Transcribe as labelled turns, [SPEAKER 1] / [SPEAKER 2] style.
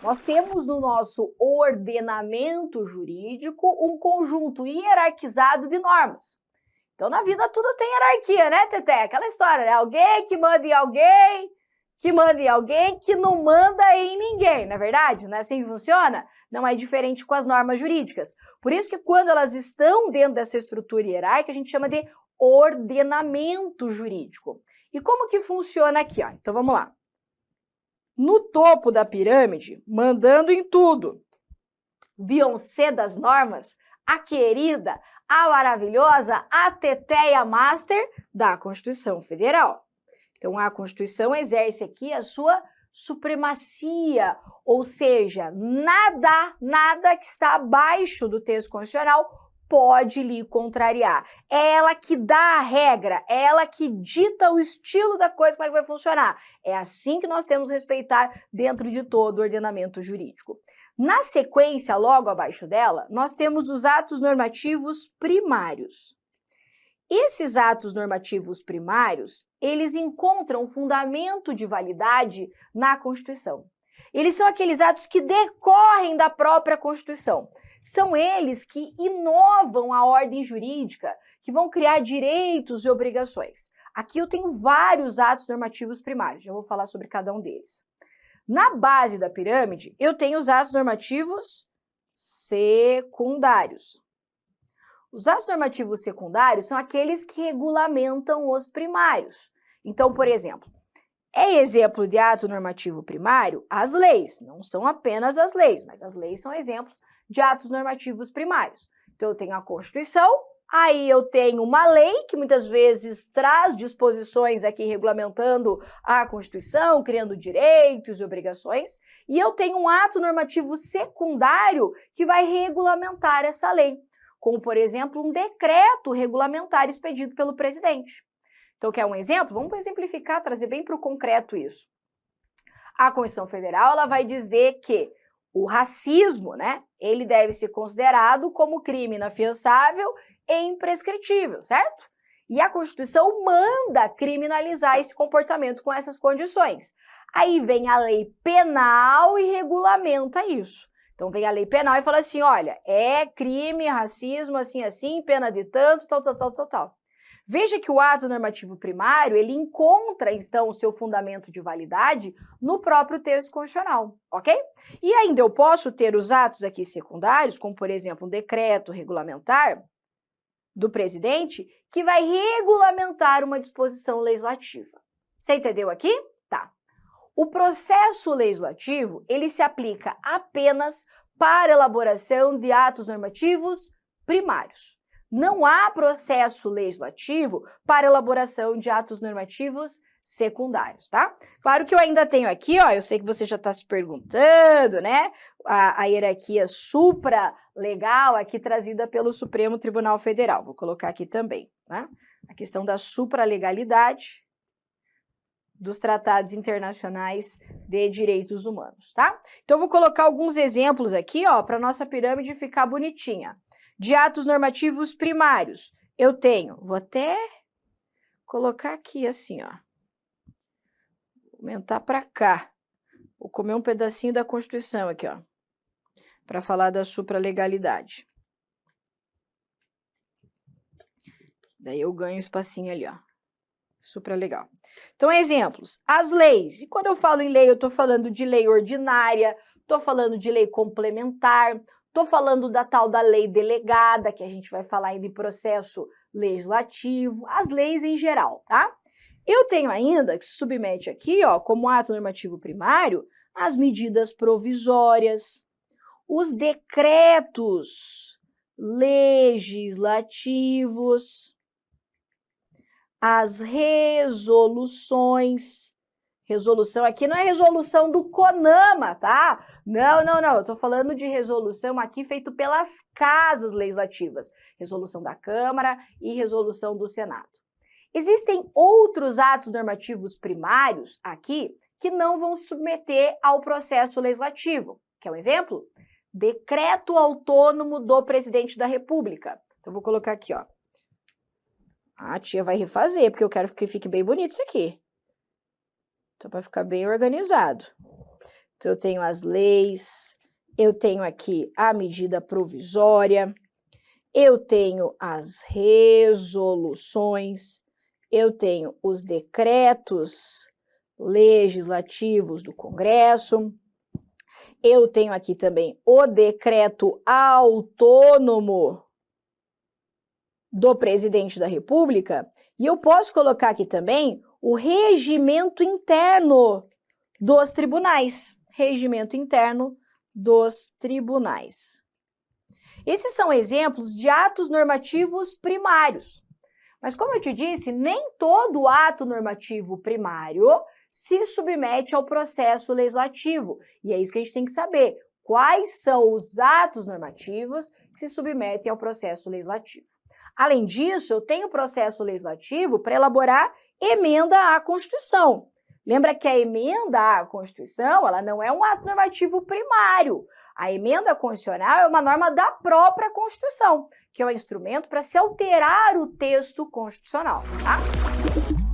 [SPEAKER 1] Nós temos no nosso ordenamento jurídico um conjunto hierarquizado de normas. Então, na vida tudo tem hierarquia, né, Teté? Aquela história, né? Alguém que manda em alguém, que manda em alguém, que não manda em ninguém, não é verdade? Não é assim que funciona? Não é diferente com as normas jurídicas. Por isso que quando elas estão dentro dessa estrutura hierárquica, a gente chama de ordenamento jurídico. E como que funciona aqui? Ó? Então, vamos lá. No topo da pirâmide, mandando em tudo, Beyoncé das normas, a querida, a maravilhosa, a teteia master da Constituição Federal. Então, a Constituição exerce aqui a sua supremacia, ou seja, nada que está abaixo do texto constitucional pode lhe contrariar. É ela que dá a regra, é ela que dita o estilo da coisa, como é que vai funcionar. É assim que nós temos que respeitar dentro de todo o ordenamento jurídico. Na sequência, logo abaixo dela, nós temos os atos normativos primários. Esses atos normativos primários, eles encontram fundamento de validade na Constituição. Eles são aqueles atos que decorrem da própria Constituição. São eles que inovam a ordem jurídica, que vão criar direitos e obrigações. Aqui eu tenho vários atos normativos primários, já vou falar sobre cada um deles. Na base da pirâmide, eu tenho os atos normativos secundários. Os atos normativos secundários são aqueles que regulamentam os primários. Então, por exemplo, é exemplo de ato normativo primário as leis. Não são apenas as leis, mas as leis são exemplos de atos normativos primários. Então, eu tenho a Constituição, aí eu tenho uma lei que muitas vezes traz disposições aqui regulamentando a Constituição, criando direitos e obrigações, e eu tenho um ato normativo secundário que vai regulamentar essa lei, como, por exemplo, um decreto regulamentar expedido pelo presidente. Então, quer um exemplo? Vamos exemplificar, trazer bem para o concreto isso. A Constituição Federal, ela vai dizer que o racismo, né, ele deve ser considerado como crime inafiançável e imprescritível, certo? E a Constituição manda criminalizar esse comportamento com essas condições. Aí vem a lei penal e regulamenta isso. Então, vem a lei penal e fala assim, olha, é crime, racismo, assim, pena de tanto, tal. Veja que o ato normativo primário, ele encontra, então, o seu fundamento de validade no próprio texto constitucional, ok? E ainda eu posso ter os atos aqui secundários, como, por exemplo, um decreto regulamentar do presidente, que vai regulamentar uma disposição legislativa. Você entendeu aqui? Tá. O processo legislativo, ele se aplica apenas para elaboração de atos normativos primários. Não há processo legislativo para elaboração de atos normativos secundários, tá? Claro que eu ainda tenho aqui, ó, eu sei que você já está se perguntando, né? A hierarquia supralegal aqui trazida pelo Supremo Tribunal Federal. Vou colocar aqui também, né? A questão da supralegalidade dos tratados internacionais de direitos humanos, tá? Então, eu vou colocar alguns exemplos aqui, ó, para nossa pirâmide ficar bonitinha. De atos normativos primários, eu tenho, vou até colocar aqui assim, ó, aumentar para cá, vou comer um pedacinho da Constituição aqui, ó, para falar da supralegalidade. Daí eu ganho um espacinho ali, ó, supralegal. Então, exemplos, as leis, e quando eu falo em lei, eu estou falando de lei ordinária, estou falando de lei complementar, estou falando da tal da lei delegada, que a gente vai falar aí de processo legislativo, as leis em geral, tá? Eu tenho ainda, que se submete aqui, ó, como ato normativo primário, as medidas provisórias, os decretos legislativos, as resoluções. Resolução aqui não é resolução do CONAMA, tá? Não, eu tô falando de resolução aqui feito pelas casas legislativas. Resolução da Câmara e resolução do Senado. Existem outros atos normativos primários aqui que não vão se submeter ao processo legislativo. Quer um exemplo? Decreto autônomo do presidente da República. Então, vou colocar aqui, ó. A tia vai refazer, porque eu quero que fique bem bonito isso aqui. Então, vai ficar bem organizado. Então, eu tenho as leis, eu tenho aqui a medida provisória, eu tenho as resoluções, eu tenho os decretos legislativos do Congresso, eu tenho aqui também o decreto autônomo do presidente da República, e eu posso colocar aqui também o regimento interno dos tribunais. Regimento interno dos tribunais. Esses são exemplos de atos normativos primários. Mas, como eu te disse, nem todo ato normativo primário se submete ao processo legislativo. E é isso que a gente tem que saber. Quais são os atos normativos que se submetem ao processo legislativo? Além disso, eu tenho processo legislativo para elaborar emenda à Constituição. Lembra que a emenda à Constituição, ela não é um ato normativo primário. A emenda constitucional é uma norma da própria Constituição, que é um instrumento para se alterar o texto constitucional, tá?